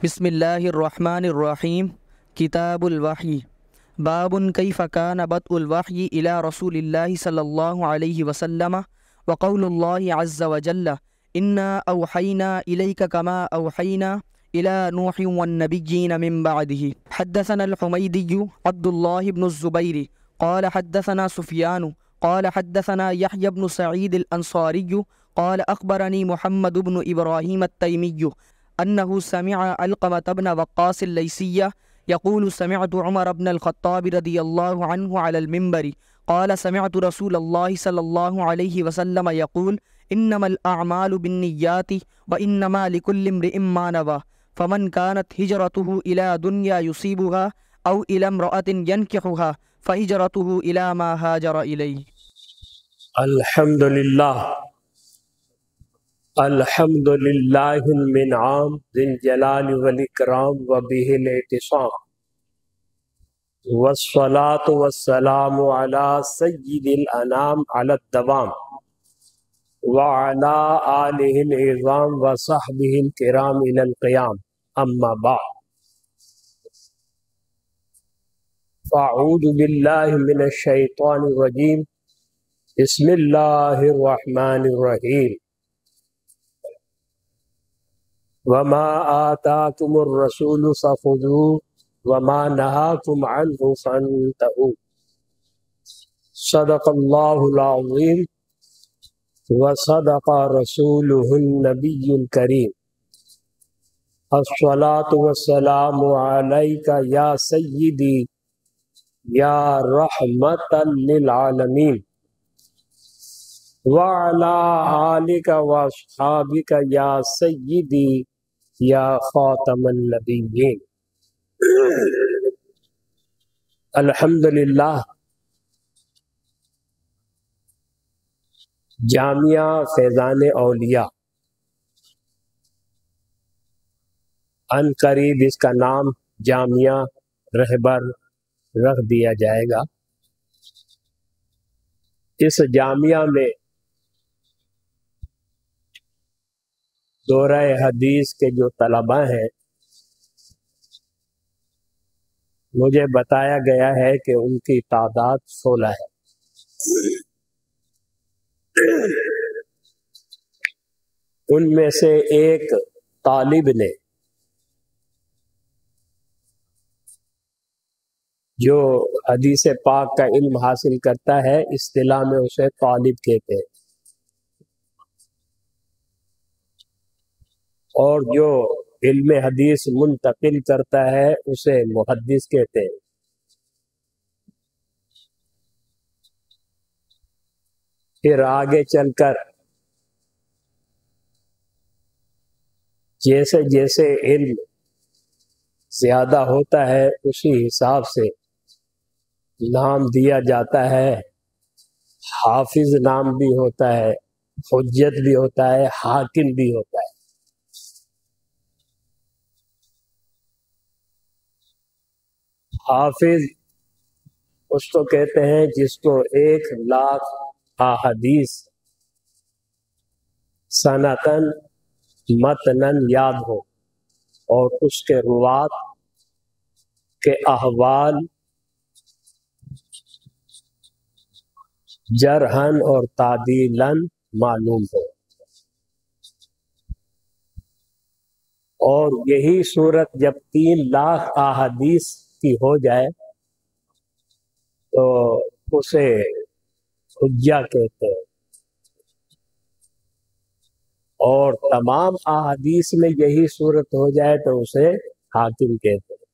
بسم اللہ الرحمن الرحیم کتاب الوحی باب کیف کان بدء الوحی الی رسول اللہ صلی اللہ علیہ وسلم وقول اللہ عز وجل انا اوحینا الیک کما اوحینا الی نوح والنبیین من بعده حدثنا الحمیدی عبد اللہ بن الزبیر قال حدثنا سفیان قال حدثنا یحیی بن سعید الانصاری قال اخبرنی محمد بن ابراہیم التیمی أنه سمع علقمة بن وقاص الليثي يقول سمعت عمر بن الخطاب رضي الله عنه على المنبر قال سمعت رسول الله صلى الله عليه وسلم يقول إنما الأعمال بالنيات وإنما لكل امرئ ما نوى فمن كانت هجرته إلى دنيا يصيبها أو إلى امرأة ينكحها فهجرته إلى ما هاجر إليه. الحمد لله الحمد للہ المنعم ذی الجلال والاکرام وبہ الاعتصام والصلاة والسلام علی سید الانام علی الدوام وعلی آلہ العظام وصحبہ الکرام الی القیام اما بعد فاعوذ باللہ من الشیطان الرجیم بسم اللہ الرحمن الرحیم وما آتاكم الرسول فخذوه وما نهاكم عنه فانتهوا صدق الله العظيم وصدق رسوله النبي الكريم الصلاة والسلام عليك يا سيدي يا رحمة للعالمين وعلى آلك وأصحابك يا سيدي یا خاتم النبیین. الحمدللہ جامعہ فیضان اولیاء ان قریب اس کا نام جامعہ رہبر رکھ دیا جائے گا. اس جامعہ میں دورہ حدیث کے جو طلباء ہیں مجھے بتایا گیا ہے کہ ان کی تعداد 16 ہے. ان میں سے ایک طالب نے جو حدیث پاک کا علم حاصل کرتا ہے اصطلاح میں اسے طالب کہتے ہیں، اور جو علم حدیث منتقل کرتا ہے اسے محدث کہتے ہیں. پھر آگے چل کر جیسے جیسے علم زیادہ ہوتا ہے اسی حساب سے نام دیا جاتا ہے. حافظ نام بھی ہوتا ہے، حجت بھی ہوتا ہے، حاکم بھی ہوتا ہے. حافظ اس کو کہتے ہیں جس کو 1,00,000 احادیث سنتن متنن یاد ہو اور اس کے روات کے احوال جرحن اور تعدیلن معلوم ہو. اور یہی صورت جب 3,00,000 احادیث کی ہو جائے تو اسے حجہ کہتے ہیں، اور تمام احادیث میں یہی صورت ہو جائے تو اسے حاکم کہتے ہیں.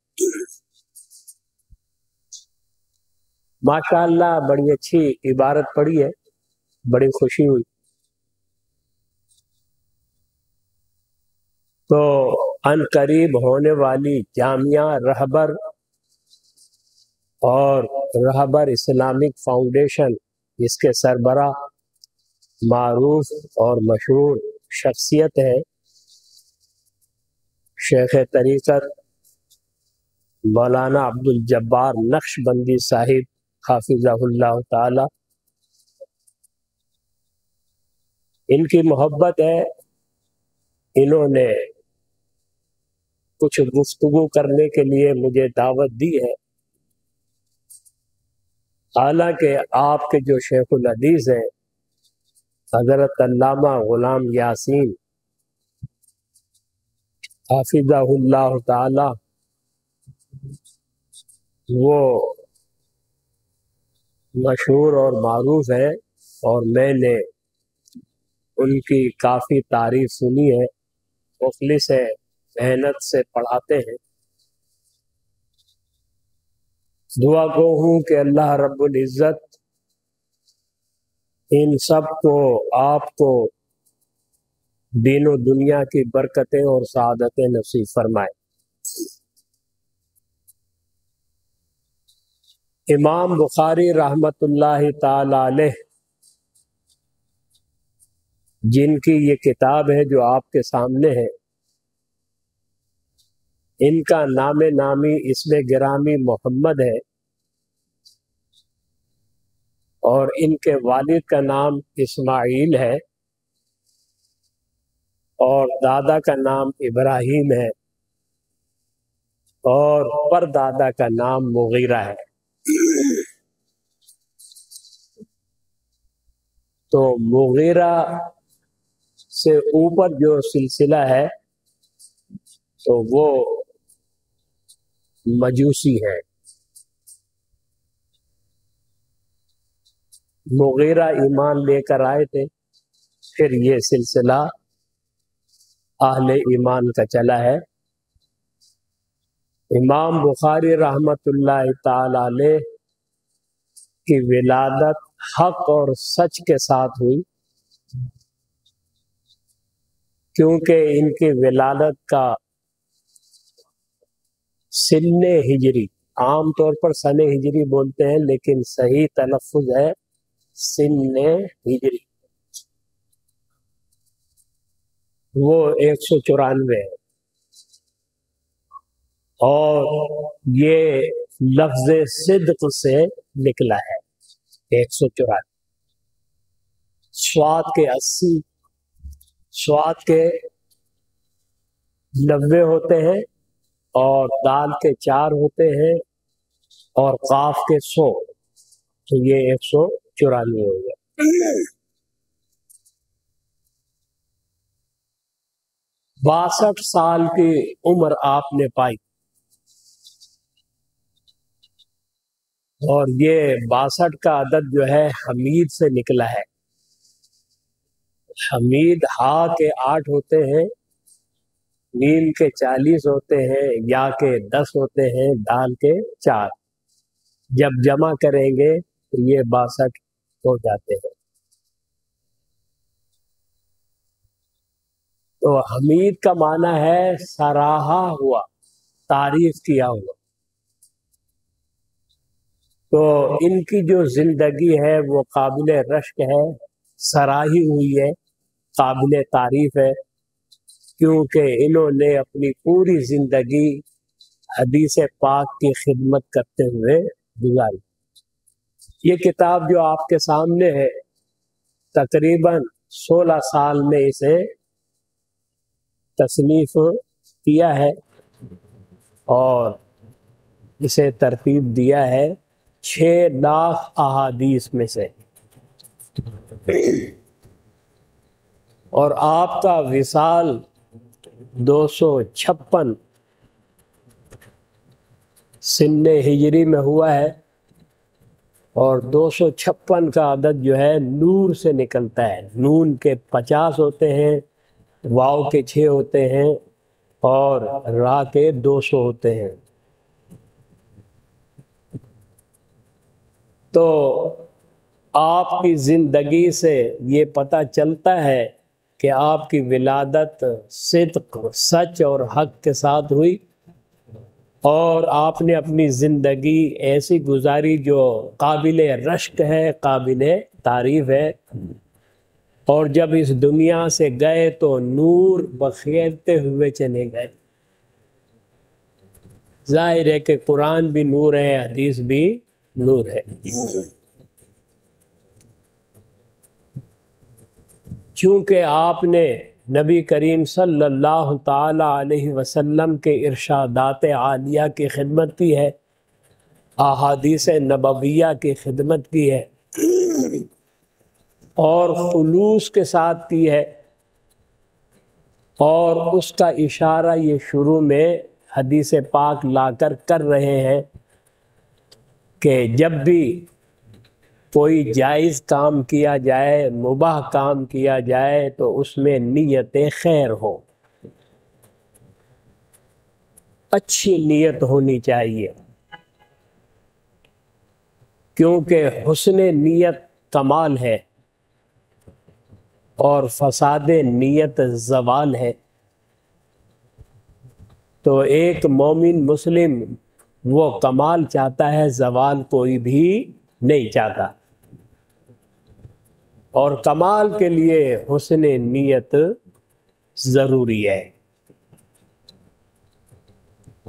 ماشاءاللہ بڑی اچھی عبارت پڑھی ہے، بڑی خوشی ہوئی. تو ان قریب ہونے والی جامعہ رہبر اور رہبر اسلامک فاؤنڈیشن، اس کے سربراہ معروف اور مشہور شخصیت ہے شیخ طریقت مولانا عبدالجبار نقشبندی صاحب حافظہ اللہ تعالی. ان کی محبت ہے، انہوں نے کچھ گفتگو کرنے کے لیے مجھے دعوت دی ہے، حالانکہ آپ کے جو شیخ الحدیث ہیں حضرت علامہ غلام یاسین حافظہ اللہ تعالی، وہ مشہور اور معروف ہے، اور میں نے ان کی کافی تعریف سنی ہے، مخلص ہے، محنت سے پڑھاتے ہیں۔ دعا گو ہوں کہ اللہ رب العزت ان سب کو، آپ کو دین و دنیا کی برکتیں اور سعادتیں نصیب فرمائے۔ امام بخاری رحمت اللہ تعالی علیہ، جن کی یہ کتاب ہے جو آپ کے سامنے ہے، ان کا نام نامی اسم گرامی محمد ہے، اور ان کے والد کا نام اسماعیل ہے، اور دادا کا نام ابراہیم ہے، اور پردادا کا نام مغیرہ ہے۔ تو مغیرہ سے اوپر جو سلسلہ ہے تو وہ مجوسی ہے۔ مغیرہ ایمان لے کر آئے تھے، پھر یہ سلسلہ اہل ایمان کا چلا ہے۔ امام بخاری رحمت اللہ تعالی علیہ کی ولادت حق اور سچ کے ساتھ ہوئی، کیونکہ ان کی ولادت کا سن ہجری، عام طور پر سن ہجری بولتے ہیں لیکن صحیح تلفظ ہے سن ہجری، وہ 194 ہے، اور یہ لفظ صدق سے نکلا ہے 194۔ سواد کے 80، سواد کے 90 ہوتے ہیں، اور دال کے 4 ہوتے ہیں، اور قاف کے 100، تو یہ 194 ہو گیا۔ 62 سال کی عمر آپ نے پائی، اور یہ 62 کا عدد جو ہے حمید سے نکلا ہے۔ حمید ہا کے 8 ہوتے ہیں، میم کے 40 ہوتے ہیں، یا کے 10 ہوتے ہیں، دال کے 4، جب جمع کریں گے تو یہ 62 ہو جاتے ہیں۔ تو حمید کا معنی ہے سراہا ہوا، تعریف کیا ہوا۔ تو ان کی جو زندگی ہے وہ قابل رشک ہے، سراہی ہوئی ہے، قابل تعریف ہے، کیونکہ انہوں نے اپنی پوری زندگی حدیث پاک کی خدمت کرتے ہوئے گزاری۔ یہ کتاب جو آپ کے سامنے ہے تقریباً 16 سال میں اسے تصنیف کیا ہے، اور اسے ترتیب دیا ہے 6 لاکھ احادیث میں سے، اور آپ کا وصال 256 سن ہجری میں ہوا ہے، اور 256 کا عدد جو ہے نور سے نکلتا ہے۔ نون کے 50 ہوتے ہیں، واو کے 6 ہوتے ہیں، اور را کے 200 ہوتے ہیں۔ تو آپ کی زندگی سے یہ پتہ چلتا ہے کہ آپ کی ولادت صدق، سچ اور حق کے ساتھ ہوئی، اور آپ نے اپنی زندگی ایسی گزاری جو قابل رشک ہے، قابل تعریف ہے، اور جب اس دنیا سے گئے تو نور بخیرتے ہوئے چلے گئے۔ ظاہر ہے کہ قرآن بھی نور ہے، حدیث بھی نور ہے۔ چونکہ آپ نے نبی کریم صلی اللہ تعالی علیہ وسلم کے ارشادات عالیہ کی خدمت کی ہے، احادیث نبویہ کی خدمت کی ہے، اور خلوص کے ساتھ کی ہے، اور اس کا اشارہ یہ شروع میں حدیث پاک لا کر رہے ہیں کہ جب بھی کوئی جائز کام کیا جائے، مباح کام کیا جائے، تو اس میں نیت خیر ہو، اچھی نیت ہونی چاہیے، کیونکہ حسن نیت کمال ہے اور فساد نیت زوال ہے۔ تو ایک مومن مسلم وہ کمال چاہتا ہے، زوال کوئی بھی نہیں چاہتا، اور کمال کے لیے حسن نیت ضروری ہے۔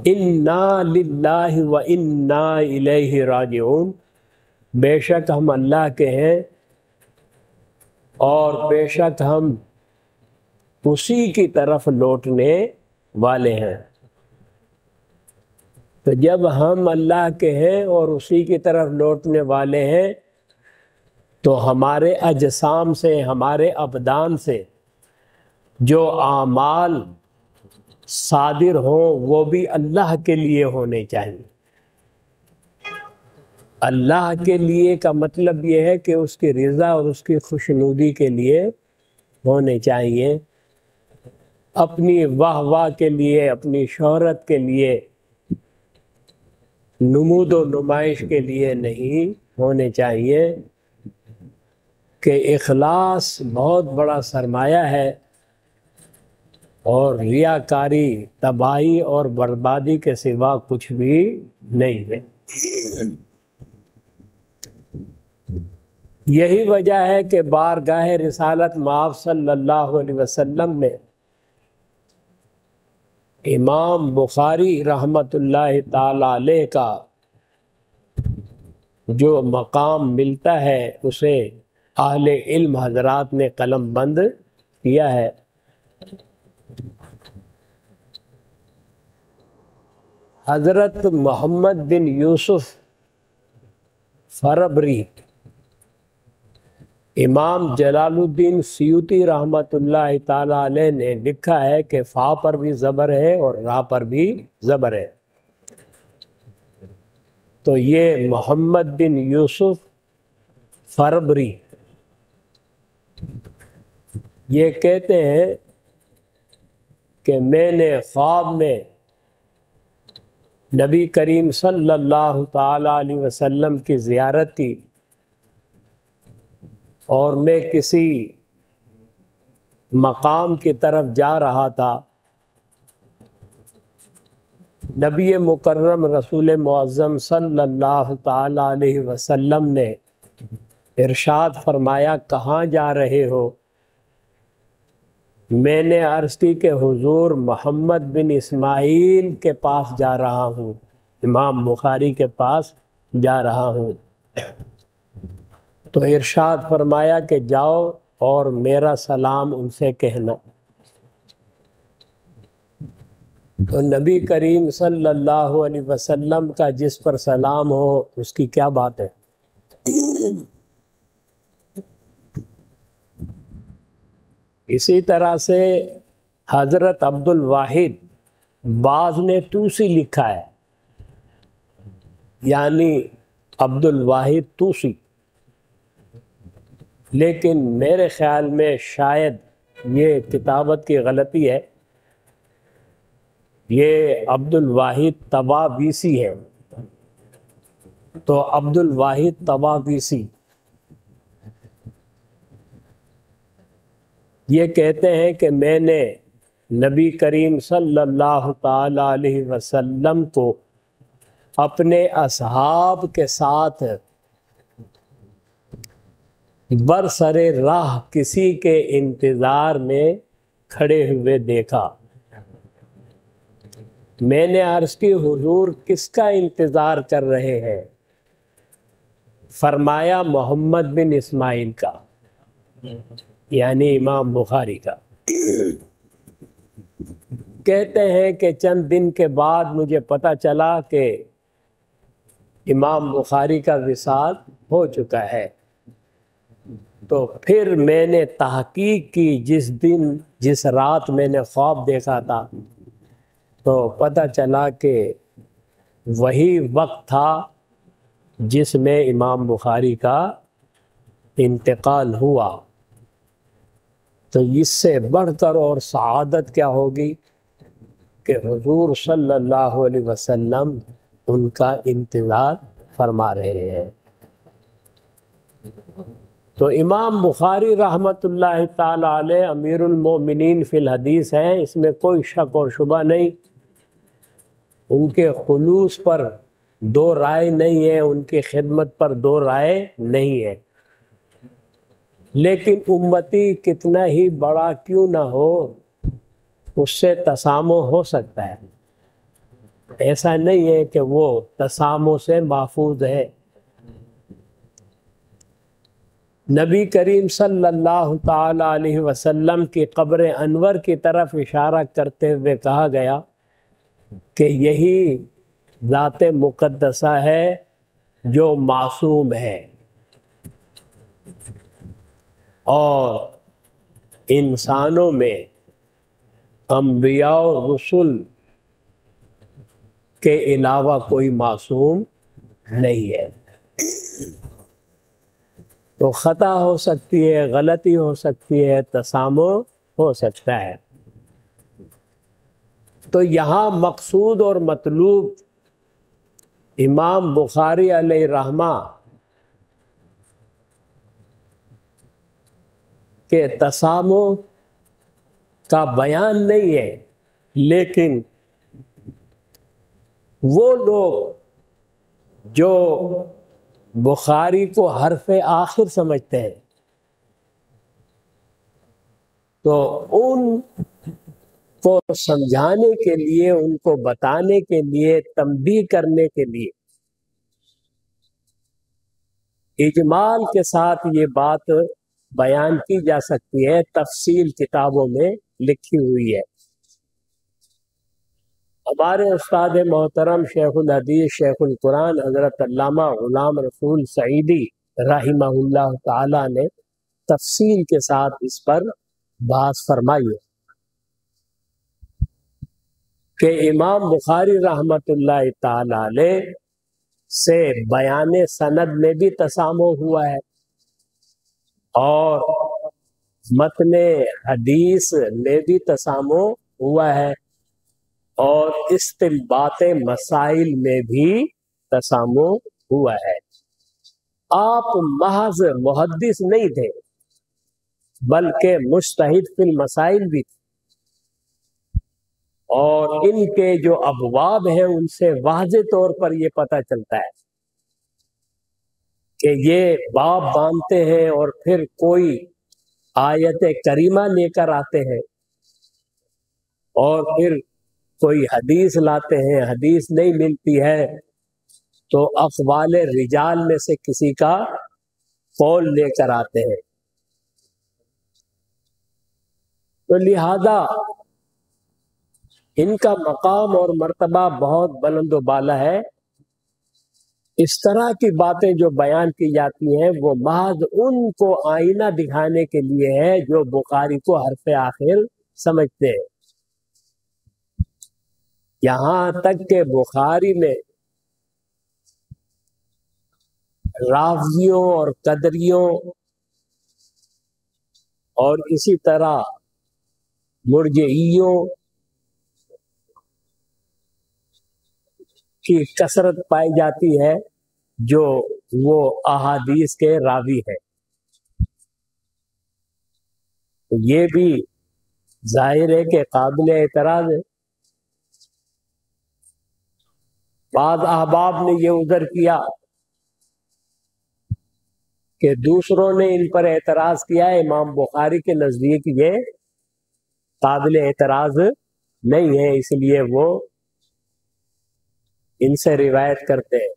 انا للہ و انا الیہ راجعون، بے شک ہم اللہ کے ہیں اور بے شک ہم اسی کی طرف لوٹنے والے ہیں۔ تو جب ہم اللہ کے ہیں اور اسی کی طرف لوٹنے والے ہیں، تو ہمارے اجسام سے، ہمارے ابدان سے جو اعمال صادر ہوں وہ بھی اللہ کے لیے ہونے چاہیے۔ اللہ کے لیے کا مطلب یہ ہے کہ اس کی رضا اور اس کی خوشنودی کے لیے ہونے چاہیے، اپنی واہ واہ کے لیے، اپنی شہرت کے لیے، نمود و نمائش کے لیے نہیں ہونے چاہیے، کہ اخلاص بہت بڑا سرمایہ ہے، اور ریاکاری تباہی اور بربادی کے سوا کچھ بھی نہیں ہے۔ یہی وجہ ہے کہ بارگاہ رسالت مآب صلی اللہ علیہ وسلم میں امام بخاری رحمۃ اللہ تعالی علیہ کا جو مقام ملتا ہے اسے اہل علم حضرات نے قلم بند کیا ہے۔ حضرت محمد بن یوسف فربری، امام جلال الدین سیوطی رحمۃ اللہ تعالی علیہ نے لکھا ہے کہ فا پر بھی زبر ہے اور را پر بھی زبر ہے، تو یہ محمد بن یوسف فربری یہ کہتے ہیں کہ میں نے خواب میں نبی کریم صلی اللہ تعالی علیہ وسلم کی زیارت کی، اور میں کسی مقام کی طرف جا رہا تھا۔ نبی مکرم رسول معظم صلی اللہ تعالی علیہ وسلم نے ارشاد فرمایا، کہاں جا رہے ہو؟ میں نے عرض کی کہ حضور محمد بن اسماعیل کے پاس جا رہا ہوں، امام بخاری کے پاس جا رہا ہوں۔ تو ارشاد فرمایا کہ جاؤ اور میرا سلام ان سے کہنا۔ تو نبی کریم صلی اللہ علیہ وسلم کا جس پر سلام ہو اس کی کیا بات ہے۔ اسی طرح سے حضرت عبد الواحد، بعض نے توسی لکھا ہے، یعنی عبد الواحد توسی، لیکن میرے خیال میں شاید یہ کتابت کی غلطی ہے، یہ عبد الواحد طبابیسی ہے۔ تو عبد الواحد طبابیسی یہ کہتے ہیں کہ میں نے نبی کریم صلی اللہ تعالی علیہ وسلم کو اپنے اصحاب کے ساتھ برسر راہ کسی کے انتظار میں کھڑے ہوئے دیکھا۔ میں نے عرض کی حضور کس کا انتظار کر رہے ہیں؟ فرمایا محمد بن اسماعیل کا، یعنی امام بخاری کا۔ کہتے ہیں کہ چند دن کے بعد مجھے پتہ چلا کہ امام بخاری کا وصال ہو چکا ہے، تو پھر میں نے تحقیق کی، جس رات میں نے خواب دیکھا تھا تو پتہ چلا کہ وہی وقت تھا جس میں امام بخاری کا انتقال ہوا۔ تو اس سے بڑھ کر اور سعادت کیا ہوگی کہ حضور صلی اللہ علیہ وسلم ان کا انتظار فرما رہے ہیں۔ تو امام بخاری رحمۃ اللہ تعالی علیہ امیر المومنین فی الحدیث ہیں، اس میں کوئی شک اور شبہ نہیں۔ ان کے خلوص پر دو رائے نہیں ہے، ان کی خدمت پر دو رائے نہیں ہے، لیکن امتی کتنا ہی بڑا کیوں نہ ہو اس سے تسامح ہو سکتا ہے، ایسا نہیں ہے کہ وہ تسامح سے محفوظ ہے۔ نبی کریم صلی اللہ تعالی علیہ وسلم کی قبر انور کی طرف اشارہ کرتے ہوئے کہا گیا کہ یہی ذات مقدسہ ہے جو معصوم ہے، اور انسانوں میں انبیاء و رسل کے علاوہ کوئی معصوم نہیں ہے۔ تو خطا ہو سکتی ہے، غلطی ہو سکتی ہے، تسامح ہو سکتا ہے۔ تو یہاں مقصود اور مطلوب امام بخاری علیہ رحمہ کہ تسامح کا بیان نہیں ہے، لیکن وہ لوگ جو بخاری کو حرف آخر سمجھتے ہیں تو ان کو سمجھانے کے لیے، ان کو بتانے کے لیے، تنبیہ کرنے کے لیے اجمال کے ساتھ یہ بات بیان کی جا سکتی ہے، تفصیل کتابوں میں لکھی ہوئی ہے۔ ہمارے استاد محترم شیخ الحدیث شیخ القرآن حضرت علامہ غلام رسول سعیدی رحمہ اللہ تعالی نے تفصیل کے ساتھ اس پر بحث فرمائی ہے کہ امام بخاری رحمۃ اللہ تعالی علیہ سے بیان سند میں بھی تسامح ہوا ہے، اور متن حدیث میں بھی تسامح ہوا ہے، اور استنباط مسائل میں بھی تسامح ہوا ہے۔ آپ محض محدث نہیں تھے بلکہ مجتہد فی المسائل بھی تھے، اور ان کے جو ابواب ہیں ان سے واضح طور پر یہ پتہ چلتا ہے کہ یہ باب باندھتے ہیں اور پھر کوئی آیت کریمہ لے کر آتے ہیں، اور پھر کوئی حدیث لاتے ہیں، حدیث نہیں ملتی ہے تو اقوال رجال میں سے کسی کا قول لے کر آتے ہیں۔ تو لہذا ان کا مقام اور مرتبہ بہت بلند و بالا ہے۔ اس طرح کی باتیں جو بیان کی جاتی ہیں وہ محض ان کو آئینہ دکھانے کے لیے ہے جو بخاری کو حرف آخر سمجھتے ہیں۔ یہاں تک کہ بخاری میں رافضیوں اور قدریوں اور اسی طرح مرجئیوں کی کثرت پائی جاتی ہے جو وہ احادیث کے راوی ہیں۔ یہ بھی ظاہر ہے کہ قابل اعتراض ہے۔ بعض احباب نے یہ عذر کیا کہ دوسروں نے ان پر اعتراض کیا ہے، امام بخاری کے نزدیک یہ قابل اعتراض نہیں ہے، اس لیے وہ ان سے روایت کرتے ہیں۔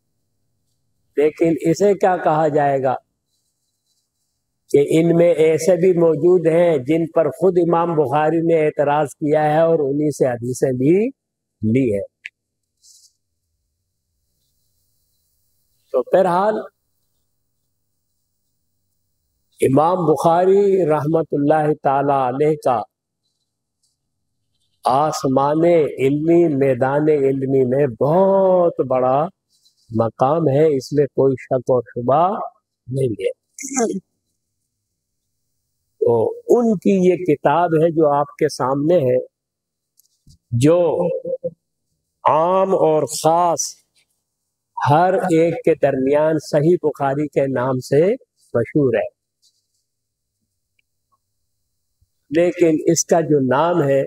لیکن اسے کیا کہا جائے گا کہ ان میں ایسے بھی موجود ہیں جن پر خود امام بخاری نے اعتراض کیا ہے اور انہی سے حدیثیں بھی لی ہے. تو بہرحال امام بخاری رحمت اللہ تعالی علیہ کا آسمان علمی میدان علمی میں بہت بڑا مقام ہے، اس میں کوئی شک اور شبہ نہیں ہے. تو ان کی یہ کتاب ہے جو آپ کے سامنے ہے، جو عام اور خاص ہر ایک کے درمیان صحیح بخاری کے نام سے مشہور ہے. لیکن اس کا جو نام ہے،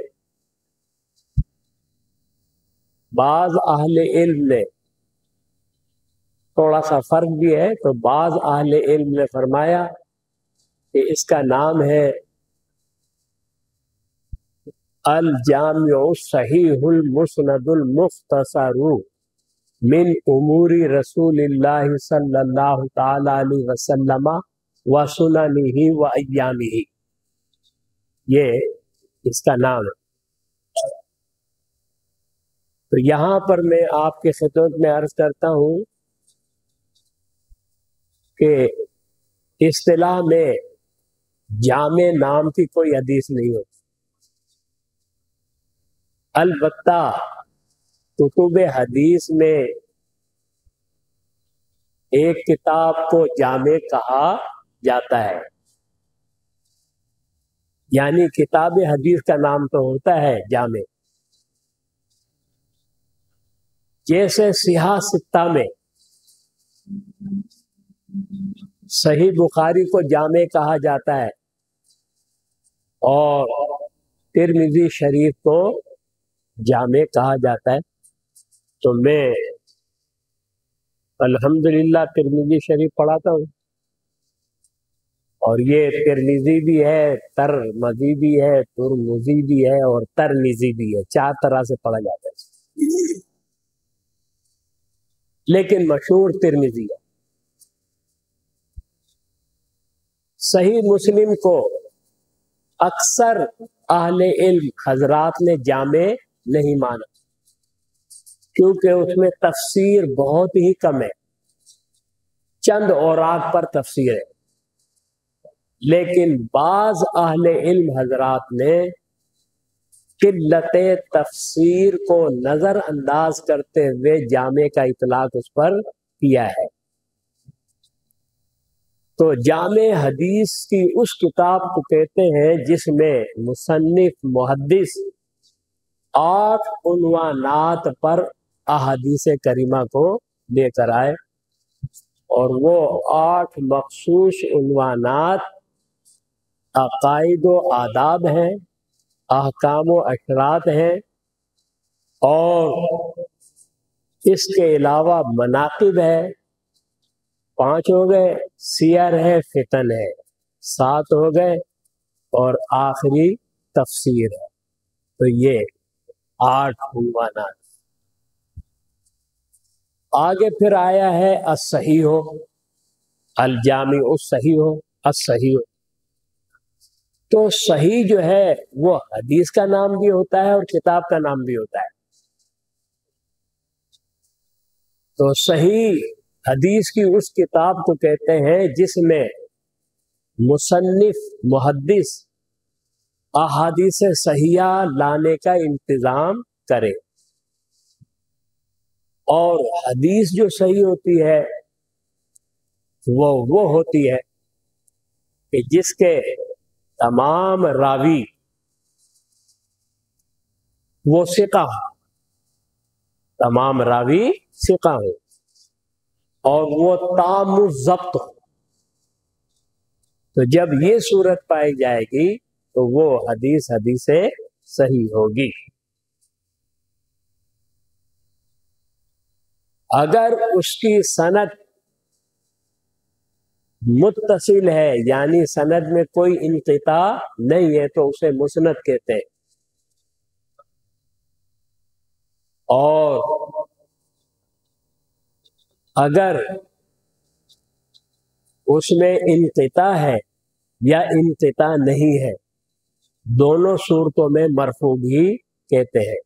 بعض اہل علم نے تھوڑا سا فرق بھی ہے، تو بعض اہل علم نے فرمایا کہ اس کا نام ہے الجامع الصحیح المسند المختصر من امور رسول اللہ صلی اللہ تعالی علیہ وسلم و سننہ و ایامہ. یہ اس کا نام ہے. تو یہاں پر میں آپ کی خدمت میں عرض کرتا ہوں کہ اصطلاح میں جامع نام کی کوئی حدیث نہیں ہوتی. البتہ کتب حدیث میں ایک کتاب کو جامع کہا جاتا ہے، یعنی کتاب حدیث کا نام تو ہوتا ہے جامع. جیسے صحاح ستہ میں صحیح بخاری کو جامع کہا جاتا ہے اور ترمذی شریف کو جامع کہا جاتا ہے. تو میں الحمدللہ ترمذی شریف پڑھاتا ہوں، اور یہ ترمذی بھی ہے، ترمذی بھی ہے، ترمذی بھی ہے اور ترمذی بھی ہے، 4 طرح سے پڑھا جاتا ہے، لیکن مشہور ترمذی ہے. صحیح مسلم کو اکثر اہل علم حضرات نے جامع نہیں مانا، کیونکہ اس میں تفسیر بہت ہی کم ہے، چند اوراق پر تفسیر ہے. لیکن بعض اہل علم حضرات نے قلت تفسیر کو نظر انداز کرتے ہوئے جامع کا اطلاق اس پر کیا ہے. تو جامع حدیث کی اس کتاب کو کہتے ہیں جس میں مصنف محدث 8 عنوانات پر احادیث کریمہ کو لے کر آئے، اور وہ 8 مخصوص عنوانات عقائد و آداب ہیں، احکام و اشراط ہیں، اور اس کے علاوہ مناقب ہے، 5 ہو گئے، سیر ہے، فتن ہے، 7 ہو گئے، اور آخری تفسیر ہے. تو یہ 8 عنوانات. آگے پھر آیا ہے الصحیح ہو، الجامع الصحیح ہو، الصحیح ہو. تو صحیح جو ہے وہ حدیث کا نام بھی ہوتا ہے اور کتاب کا نام بھی ہوتا ہے. تو صحیح حدیث کی اس کتاب کو کہتے ہیں جس میں مصنف محدث احادیث صحیحہ لانے کا انتظام کرے. اور حدیث جو صحیح ہوتی ہے وہ ہوتی ہے کہ جس کے تمام راوی وہ ثقہ ہو، تمام راوی ثقہ ہو، اور وہ تام الضبط ہو. تو جب یہ صورت پائی جائے گی تو وہ حدیث صحیح ہوگی. اگر اس کی سند متصل ہے، یعنی سند میں کوئی انقطاع نہیں ہے، تو اسے مسند کہتے ہیں. اور اگر اس میں انقطاع ہے یا انقطاع نہیں ہے، دونوں صورتوں میں مرفوع بھی کہتے ہیں۔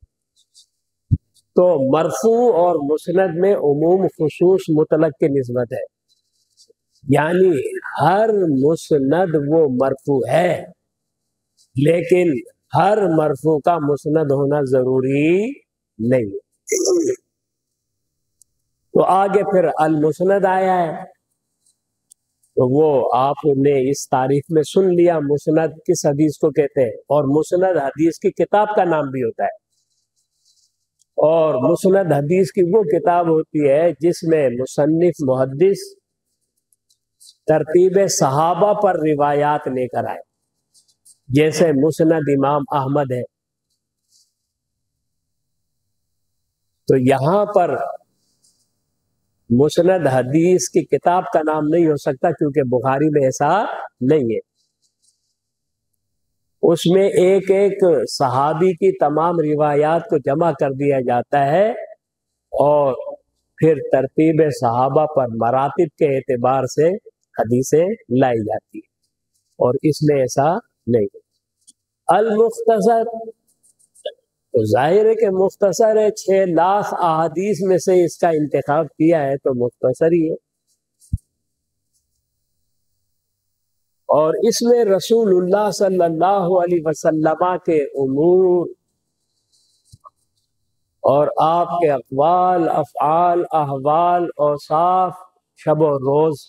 تو مرفوع اور مسند میں عموم خصوص مطلق کی نسبت ہے، یعنی ہر مسند وہ مرفوع ہے، لیکن ہر مرفوع کا مسند ہونا ضروری نہیں ہے۔ تو آگے پھر المسند آیا ہے، تو وہ آپ نے اس تعریف میں سن لیا مسند کس حدیث کو کہتے ہیں، اور مسند حدیث کی کتاب کا نام بھی ہوتا ہے۔ اور مسند حدیث کی وہ کتاب ہوتی ہے جس میں مصنف محدث ترتیب صحابہ پر روایات لے کر آئے، جیسے مسند امام احمد ہے۔ تو یہاں پر مسند حدیث کی کتاب کا نام نہیں ہو سکتا، کیونکہ بخاری میں ایسا نہیں ہے۔ اس میں ایک ایک صحابی کی تمام روایات کو جمع کر دیا جاتا ہے، اور پھر ترتیب صحابہ پر مراتب کے اعتبار سے حدیثیں لائی جاتی ہیں، اور اس میں ایسا نہیں ہے۔ المختصر، تو ظاہر ہے کہ مختصر ہے، 6 لاکھ احادیث میں سے اس کا انتخاب کیا ہے تو مختصر ہی ہے۔ اور اس میں رسول اللہ صلی اللہ علیہ وسلم کے امور اور آپ کے اقوال، افعال، احوال، اوصاف، شب و روز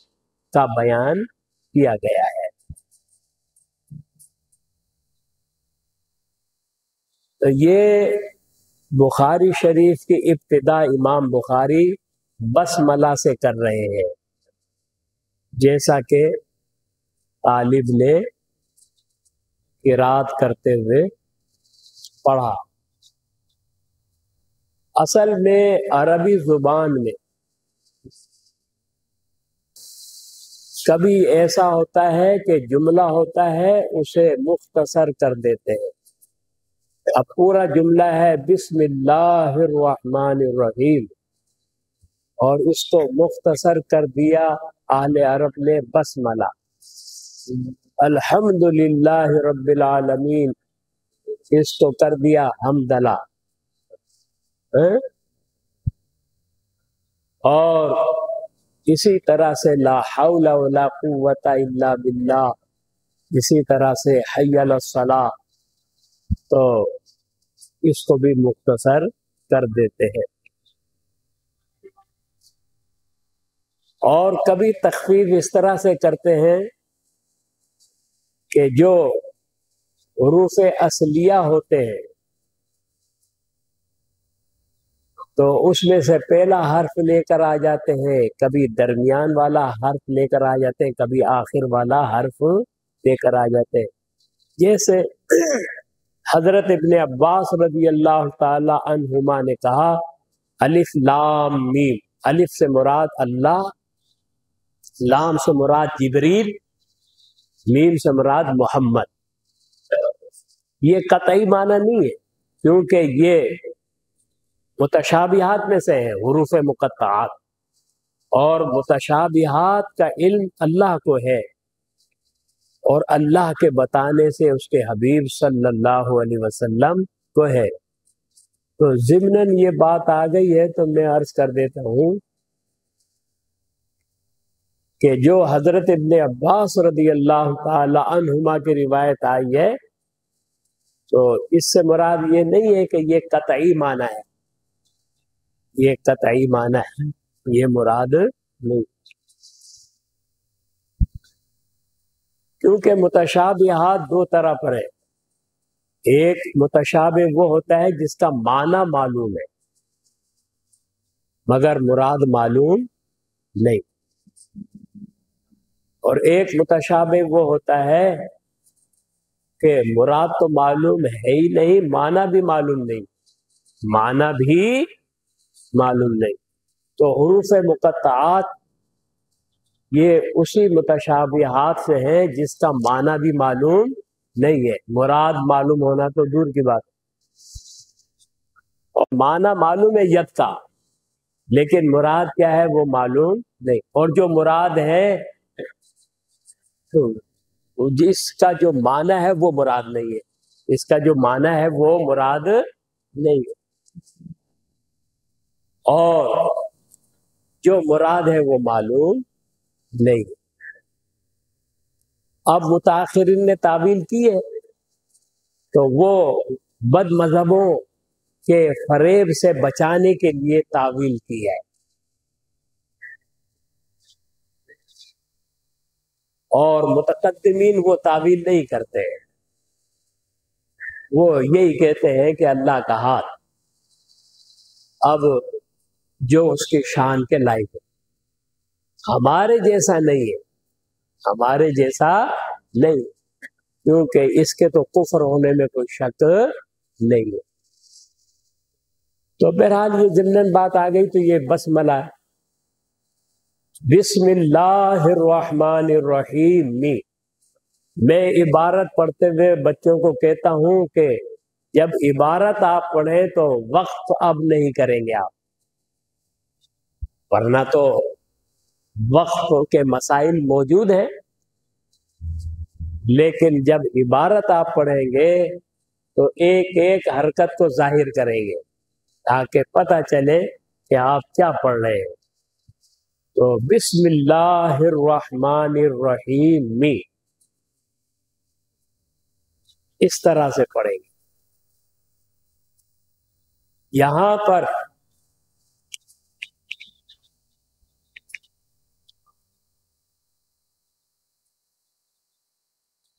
کا بیان کیا گیا ہے۔ تو یہ بخاری شریف کی ابتدا امام بخاری بسملہ سے کر رہے ہیں، جیسا کہ طالب نے قرات کرتے ہوئے پڑھا۔ اصل میں عربی زبان میں کبھی ایسا ہوتا ہے کہ جملہ ہوتا ہے اسے مختصر کر دیتے ہیں۔ اب پورا جملہ ہے بسم اللہ الرحمن الرحیم، اور اس کو مختصر کر دیا اہل عرب نے بسملہ، الحمد للہ رب العالمین، اس کو کر دیا حمدللہ۔ اور اسی طرح سے لا حول ولا قوت الا باللہ، اسی طرح سے حی علی الصلاۃ، تو اس کو بھی مختصر کر دیتے ہیں۔ اور کبھی تخفیف اس طرح سے کرتے ہیں کہ جو حروف اصلیہ ہوتے ہیں تو اس میں سے پہلا حرف لے کر آ جاتے ہیں، کبھی درمیان والا حرف لے کر آ جاتے ہیں، کبھی آخر والا حرف لے کر آ جاتے ہیں۔ جیسے حضرت ابن عباس رضی اللہ تعالی عنہما نے کہا الف لام میم، الف سے مراد اللہ، لام سے مراد جبریل، میم سے مراد محمد۔ یہ قطعی معنی نہیں ہے، کیونکہ یہ متشابہات میں سے ہیں، حروف مقطعات، اور متشابہات کا علم اللہ کو ہے، اور اللہ کے بتانے سے اس کے حبیب صلی اللہ علیہ وسلم کو ہے۔ تو ضمناً یہ بات آ گئی ہے تو میں عرض کر دیتا ہوں کہ جو حضرت ابن عباس رضی اللہ تعالی عنہما کی روایت آئی ہے تو اس سے مراد یہ نہیں ہے کہ یہ قطعی معنی ہے، یہ قطعی معنی ہے، یہ مراد نہیں، کیونکہ متشابہات دو طرح پر ہے۔ ایک متشابہ وہ ہوتا ہے جس کا معنی معلوم ہے مگر مراد معلوم نہیں، اور ایک متشابہ وہ ہوتا ہے کہ مراد تو معلوم ہے ہی نہیں، معنی بھی معلوم نہیں، معنی بھی معلوم نہیں۔ تو حروف مقطعات یہ اسی متشابہات سے ہیں جس کا معنی بھی معلوم نہیں ہے، مراد معلوم ہونا تو دور کی بات ہے۔ اور معنی معلوم ہے ید کا، لیکن مراد کیا ہے وہ معلوم نہیں، اور جو مراد ہے جس کا جو معنی ہے وہ مراد نہیں ہے، اس کا جو معنی ہے وہ مراد نہیں ہے، اور جو مراد ہے وہ معلوم نہیں ہے۔ اب متاخرین نے تعویل کی ہے تو وہ بد مذہبوں کے فریب سے بچانے کے لیے تعویل کی ہے، اور متقدمین وہ تعویل نہیں کرتے، وہ یہی کہتے ہیں کہ اللہ کا ہاتھ اب جو اس کی شان کے لائق ہے، ہمارے جیسا نہیں ہے، ہمارے جیسا نہیں، کیونکہ اس کے تو کفر ہونے میں کوئی شک نہیں ہے۔ تو بہرحال یہ ضمن بات آ گئی تو یہ بسملہ ہے، بسم اللہ الرحمن الرحیم۔ میں عبارت پڑھتے ہوئے بچوں کو کہتا ہوں کہ جب عبارت آپ پڑھیں تو وقف اب نہیں کریں گے آپ، ورنہ تو وقف کے مسائل موجود ہیں، لیکن جب عبارت آپ پڑھیں گے تو ایک ایک حرکت کو ظاہر کریں گے تاکہ پتہ چلے کہ آپ کیا پڑھ رہے ہیں۔ تو بسم اللہ الرحمن الرحیم اس طرح سے پڑھیں گے۔ یہاں پر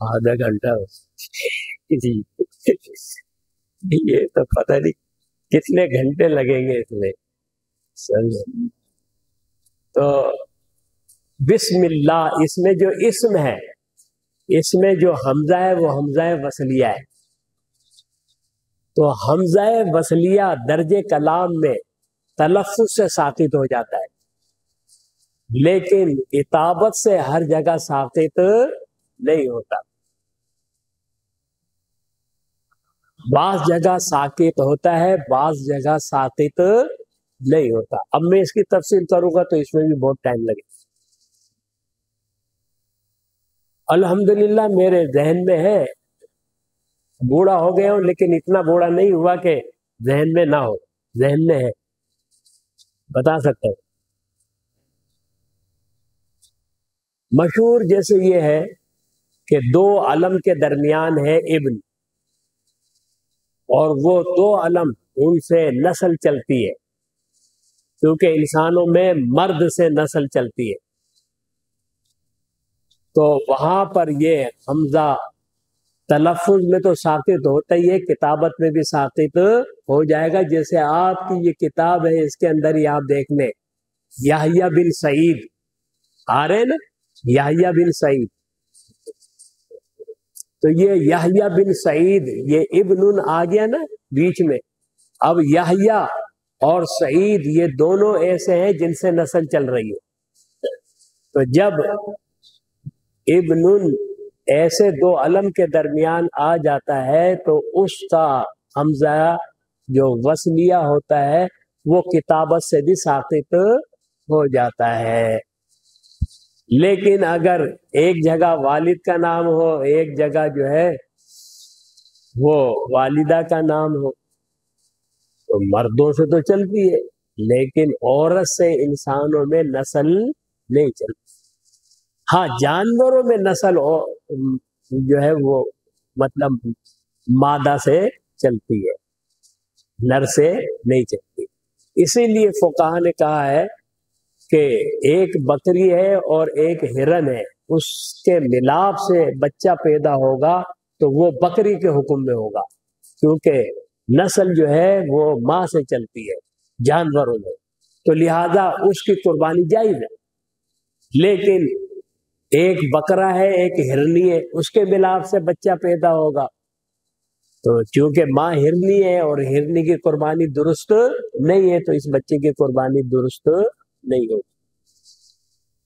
آدھا گھنٹہ جی یہ تو پتہ نہیں کتنے گھنٹے لگیں گے اس میں۔ تو بسم اللہ، اس میں جو اسم ہے، اس میں جو حمزہ ہے وہ حمزہ وصلیہ ہے، تو حمزہ وصلیہ درجے کلام میں تلفظ سے ساقط ہو جاتا ہے، لیکن اطابت سے ہر جگہ ساقط نہیں ہوتا، بعض جگہ ساقط ہوتا ہے، بعض جگہ ساقط نہیں ہوتا۔ اب میں اس کی تفصیل کروں گا تو اس میں بھی بہت ٹائم لگے۔ الحمدللہ میرے ذہن میں ہے، بوڑھا ہو گیا ہوں لیکن اتنا بوڑھا نہیں ہوا کہ ذہن میں نہ ہو، ذہن میں ہے، بتا سکتا ہوں۔ مشہور جیسے یہ ہے کہ دو علم کے درمیان ہے ابن، اور وہ دو علم ان سے نسل چلتی ہے، کیونکہ انسانوں میں مرد سے نسل چلتی ہے، تو وہاں پر یہ حمزہ تلفظ میں تو ساقط ہوتا ہی ہے، کتابت میں بھی ساقط ہو جائے گا۔ جیسے آپ کی یہ کتاب ہے، اس کے اندر ہی آپ دیکھ لیں یحییٰ بن سعید آ رہے نا، یحییٰ بن سعید، تو یہ یحییٰ بن سعید، یہ ابن آ گیا نا بیچ میں، اب یحییٰ اور سعید یہ دونوں ایسے ہیں جن سے نسل چل رہی ہے، تو جب ابن ایسے دو علم کے درمیان آ جاتا ہے تو اس کا حمزہ جو وصلیہ ہوتا ہے وہ کتابت سے بھی ساقط ہو جاتا ہے۔ لیکن اگر ایک جگہ والد کا نام ہو، ایک جگہ جو ہے وہ والدہ کا نام ہو، تو مردوں سے تو چلتی ہے لیکن عورت سے انسانوں میں نسل نہیں چلتی۔ ہاں جانوروں میں نسل جو ہے وہ مطلب مادہ سے چلتی ہے، نر سے نہیں چلتی۔ اسی لیے فقہا نے کہا ہے کہ ایک بکری ہے اور ایک ہرن ہے، اس کے ملاپ سے بچہ پیدا ہوگا تو وہ بکری کے حکم میں ہوگا، کیونکہ نسل جو ہے وہ ماں سے چلتی ہے جانوروں میں، تو لہذا اس کی قربانی جائز ہے۔ لیکن ایک بکرا ہے ایک ہرنی ہے، اس کے ملاپ سے بچہ پیدا ہوگا، تو چونکہ ماں ہرنی ہے اور ہرنی کی قربانی درست نہیں ہے تو اس بچے کی قربانی درست نہیں ہوگی۔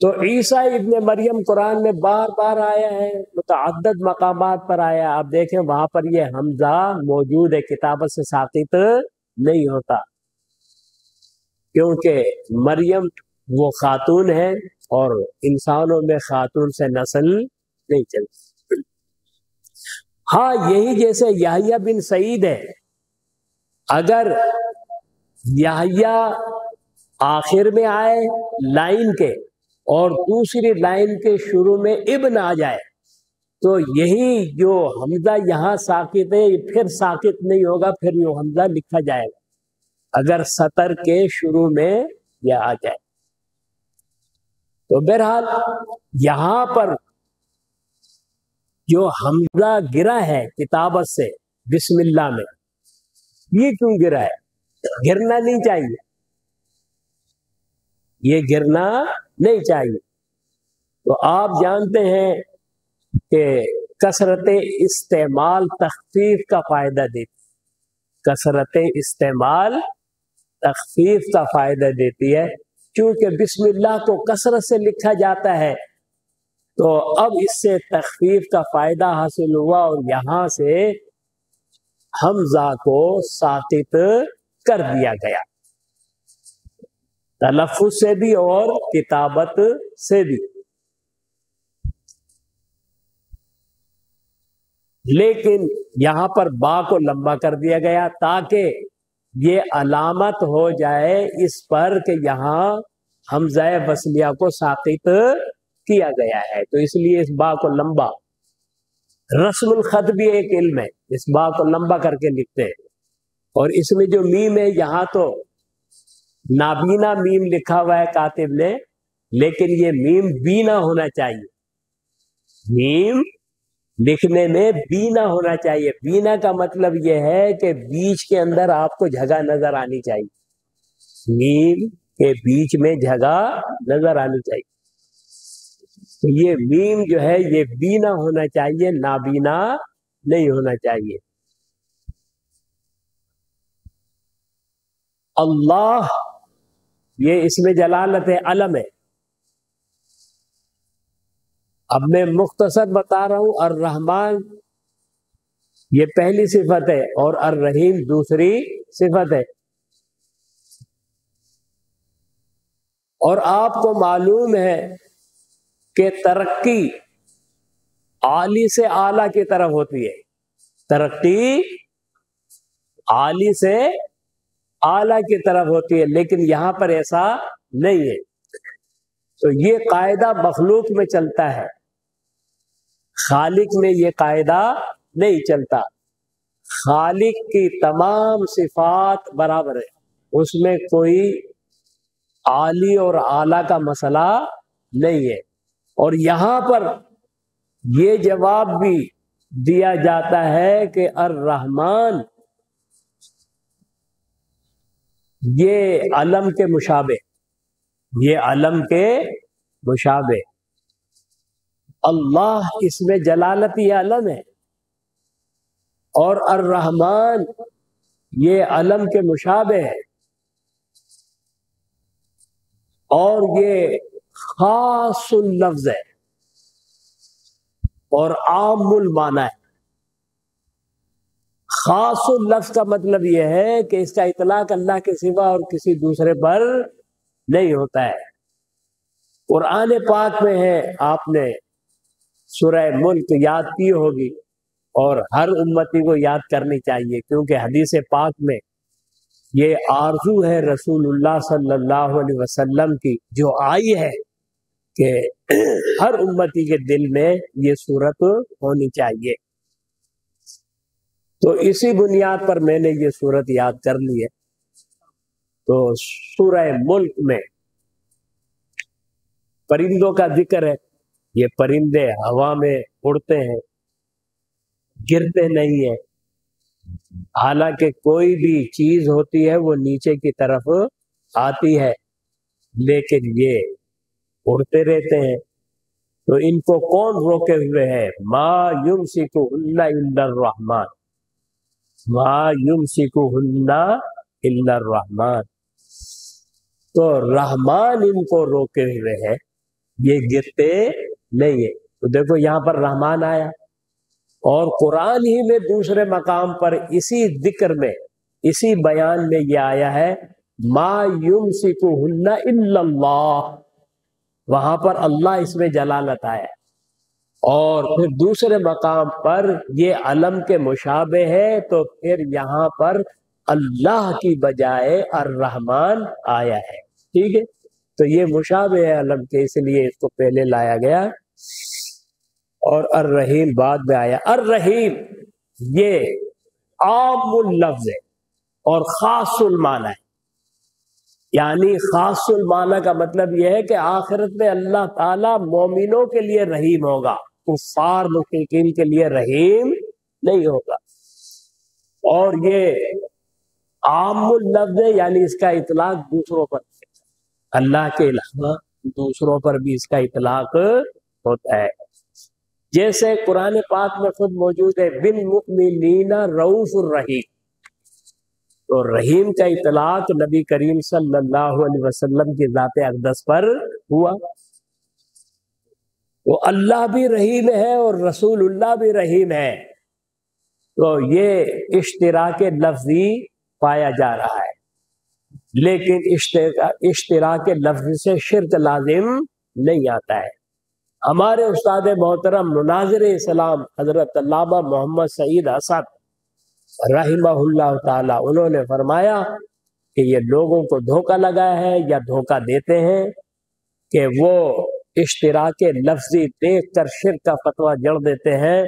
تو عیسیٰ ابن مریم قرآن میں بار بار آیا ہے، متعدد مقامات پر آیا، آپ دیکھیں وہاں پر یہ حمزہ موجود ہے، کتابت سے ساقط نہیں ہوتا، کیونکہ مریم وہ خاتون ہے اور انسانوں میں خاتون سے نسل نہیں چلتی۔ ہاں یہی جیسے یحییٰ بن سعید ہے، اگر یحییٰ آخر میں آئے لائن کے اور دوسری لائن کے شروع میں ابن آ جائے تو یہی جو حمزہ یہاں ساکت ہے پھر ساکت نہیں ہوگا، پھر یہ حمزہ لکھا جائے گا اگر سطر کے شروع میں یہ آ جائے۔ تو بہرحال یہاں پر جو حمزہ گرا ہے کتابت سے بسم اللہ میں، یہ کیوں گرا ہے؟ گرنا نہیں چاہیے، یہ گرنا نہیں چاہیے۔ تو آپ جانتے ہیں کہ کثرت استعمال تخفیف کا فائدہ دیتی، کثرت استعمال تخفیف کا فائدہ دیتی ہے، چونکہ بسم اللہ کو کثرت سے لکھا جاتا ہے تو اب اس سے تخفیف کا فائدہ حاصل ہوا اور یہاں سے حمزہ کو ساکت کر دیا گیا، تلفظ سے بھی اور کتابت سے بھی۔ لیکن یہاں پر با کو لمبا کر دیا گیا تاکہ یہ علامت ہو جائے اس پر کہ یہاں حمزہ وصلیہ کو ساکت کیا گیا ہے، تو اس لیے اس با کو لمبا، رسم الخط بھی ایک علم ہے، اس با کو لمبا کر کے لکھتے ہیں۔ اور اس میں جو میم ہے یہاں تو نابینا میم لکھا ہوا ہے کاتب نے، لیکن یہ میم بینا ہونا چاہیے، میم لکھنے میں بینا ہونا چاہیے۔ بینا کا مطلب یہ ہے کہ بیچ کے اندر آپ کو جگہ نظر آنی چاہیے، میم کے بیچ میں جگہ نظر آنی چاہیے۔ تو یہ میم جو ہے یہ بینا ہونا چاہیے، نابینا نہیں ہونا چاہیے۔ اللہ یہ اس میں جلالت علم ہے۔ اب میں مختصر بتا رہا ہوں، الرحمن یہ پہلی صفت ہے اور الرحیم دوسری صفت ہے۔ اور آپ کو معلوم ہے کہ ترقی عالی سے اعلیٰ کی طرف ہوتی ہے، ترقی عالی سے اعلیٰ کی طرف ہوتی ہے، لیکن یہاں پر ایسا نہیں ہے۔ تو یہ قاعدہ مخلوق میں چلتا ہے، خالق میں یہ قاعدہ نہیں چلتا۔ خالق کی تمام صفات برابر ہے، اس میں کوئی عالی اور اعلیٰ کا مسئلہ نہیں ہے۔ اور یہاں پر یہ جواب بھی دیا جاتا ہے کہ الرحمن یہ علم کے مشابہ، یہ علم کے مشابہ، اللہ اس میں جلالتی علم ہے، اور الرحمن یہ علم کے مشابہ ہے، اور یہ خاص اللفظ ہے اور عام المعنی ہے۔ خاص اللفظ کا مطلب یہ ہے کہ اس کا اطلاق اللہ کے سوا اور کسی دوسرے پر نہیں ہوتا ہے۔ قرآن پاک میں ہے، آپ نے سورہ ملک یاد کی ہوگی اور ہر امتی کو یاد کرنی چاہیے، کیونکہ حدیث پاک میں یہ آرزو ہے رسول اللہ صلی اللہ علیہ وسلم کی جو آئی ہے کہ ہر امتی کے دل میں یہ صورت ہونی چاہیے۔ تو اسی بنیاد پر میں نے یہ صورت یاد کر لی ہے۔ تو سورہ ملک میں پرندوں کا ذکر ہے، یہ پرندے ہوا میں اڑتے ہیں، گرتے نہیں ہیں، حالانکہ کوئی بھی چیز ہوتی ہے وہ نیچے کی طرف آتی ہے لیکن یہ اڑتے رہتے ہیں۔ تو ان کو کون روکے ہوئے ہے؟ ما یمسکہن الا الرحمن، ما یمسکہن الا الرحمن، تو رحمان ان کو روکے ہوئے ہے، یہ گرتے نہیں ہے۔ تو دیکھو یہاں پر رحمان آیا، اور قرآن ہی میں دوسرے مقام پر اسی ذکر میں، اسی بیان میں یہ آیا ہے ما یمسکہن الا اللہ، وہاں پر اللہ اس میں جلالت آیا۔ اور پھر دوسرے مقام پر یہ علم کے مشابہ ہے، تو پھر یہاں پر اللہ کی بجائے الرحمن آیا ہے، ٹھیک ہے؟ تو یہ مشابہ ہے علم کے، اس لیے اس کو پہلے لایا گیا اور الرحیم بعد میں آیا۔ الرحیم یہ عام اللفظ ہے اور خاص المعنی ہے، یعنی خاص المعنی کا مطلب یہ ہے کہ آخرت میں اللہ تعالیٰ مومنوں کے لیے رحیم ہوگا، کفار مشرکین کے لیے رحیم نہیں ہوگا۔ اور یہ عام اللفظ ہے، یعنی اس کا اطلاق دوسروں پر، اللہ کے علاوہ دوسروں پر بھی اس کا اطلاق ہوتا ہے، جیسے قرآن پاک میں خود موجود ہے بالمؤمنین رؤوف الرحیم۔ تو رحیم کا اطلاق نبی کریم صلی اللہ علیہ وسلم کی ذات اقدس پر ہوا۔ وہ اللہ بھی رحیم ہے اور رسول اللہ بھی رحیم ہے، تو یہ اشتراک لفظی پایا جا رہا ہے، لیکن اشتراک لفظ سے شرک لازم نہیں آتا ہے۔ ہمارے استاد محترم مناظر اسلام حضرت علامہ محمد سعید اسد رحمہ اللہ تعالی، انہوں نے فرمایا کہ یہ لوگوں کو دھوکہ لگا ہے یا دھوکہ دیتے ہیں کہ وہ اشتراک لفظی دیکھ کر شرک کا فتویٰ جڑ دیتے ہیں،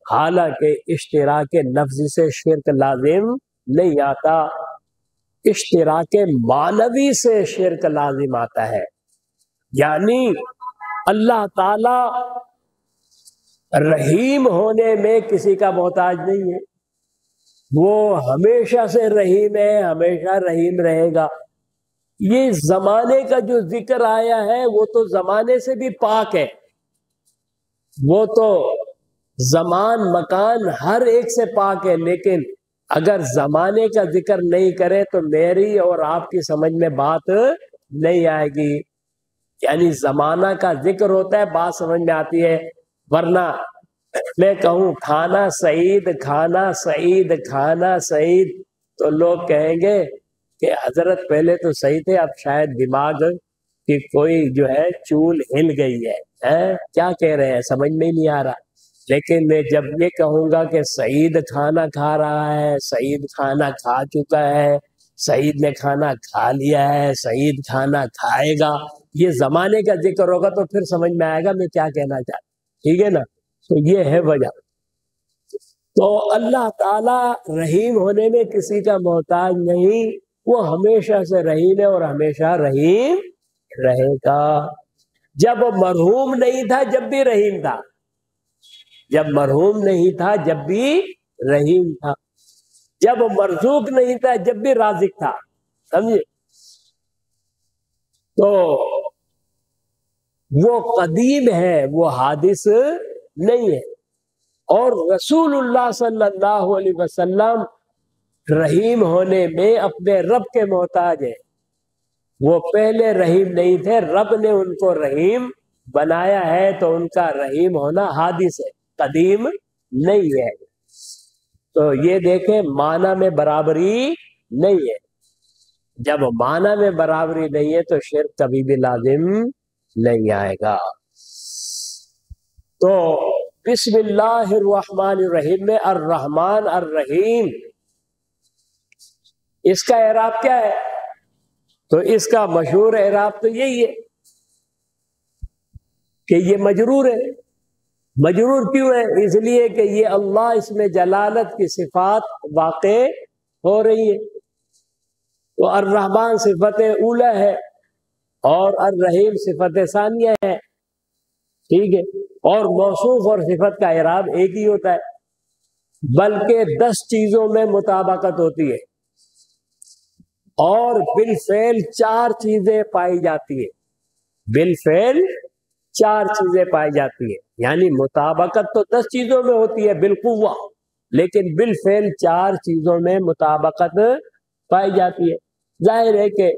حالانکہ اشتراک لفظی سے شرک لازم نہیں آتا، اشتراک معنوی سے شرک لازم آتا ہے۔ یعنی اللہ تعالی رحیم ہونے میں کسی کا محتاج نہیں ہے، وہ ہمیشہ سے رحیم ہے، ہمیشہ رحیم رہے گا۔ یہ زمانے کا جو ذکر آیا ہے وہ تو زمانے سے بھی پاک ہے، وہ تو زمان مکان ہر ایک سے پاک ہے، لیکن اگر زمانے کا ذکر نہیں کرے تو میری اور آپ کی سمجھ میں بات نہیں آئے گی۔ یعنی زمانہ کا ذکر ہوتا ہے، بات سمجھ میں آتی ہے، ورنہ میں کہوں کھانا سعید، کھانا سعید، کھانا سعید، تو لوگ کہیں گے کہ حضرت پہلے تو صحیح تھے، اب شاید دماغ کی کوئی جو ہے چول ہل گئی ہے، کیا کہہ رہے ہیں سمجھ میں نہیں آ رہا۔ لیکن میں جب یہ کہوں گا کہ سعید کھانا کھا رہا ہے، سعید کھانا کھا چکا ہے، سعید نے کھانا کھا لیا ہے، سعید کھانا کھائے گا، یہ زمانے کا ذکر ہوگا تو پھر سمجھ میں آئے گا میں کیا کہنا چاہتا ہوں، ٹھیک ہے نا؟ تو یہ ہے وجہ۔ تو اللہ تعالی رحیم ہونے میں کسی کا محتاج نہیں، وہ ہمیشہ سے رحیم ہے اور ہمیشہ رحیم رہے گا۔ جب وہ مرحوم نہیں تھا جب بھی رحیم تھا، جب مرحوم نہیں تھا جب بھی رحیم تھا، جب وہ مرزوق نہیں تھا جب بھی رازق تھا، سمجھے؟ تو وہ قدیم ہے، وہ حادث نہیں ہے۔ اور رسول اللہ صلی اللہ علیہ وسلم رحیم ہونے میں اپنے رب کے محتاج ہیں، وہ پہلے رحیم نہیں تھے، رب نے ان کو رحیم بنایا ہے، تو ان کا رحیم ہونا حادث ہے، قدیم نہیں ہے۔ تو یہ دیکھیں معنی میں برابری نہیں ہے، جب معنی میں برابری نہیں ہے تو شرک کبھی بھی لازم نہیں آئے گا۔ تو بسم اللہ الرحمن الرحیم میں الرحمن الرحیم، اس کا اعراب کیا ہے؟ تو اس کا مشہور اعراب تو یہی ہے کہ یہ مجرور ہے۔ مجرور کیوں ہے؟ اس لیے کہ یہ اللہ، اس میں جلالت کی صفات واقع ہو رہی ہے۔ تو الرحمن صفت اولا ہے اور الرحیم صفت ثانیہ ہے، ٹھیک ہے؟ اور موصوف اور صفت کا اعراب ایک ہی ہوتا ہے، بلکہ 10 چیزوں میں مطابقت ہوتی ہے، اور بالفعل 4 چیزیں پائی جاتی ہے، بالفعل 4 چیزیں پائی جاتی ہے، یعنی مطابقت تو 10 چیزوں میں ہوتی ہے بالقوہ، لیکن بالفعل 4 چیزوں میں مطابقت پائی جاتی ہے۔ ظاہر ہے کہ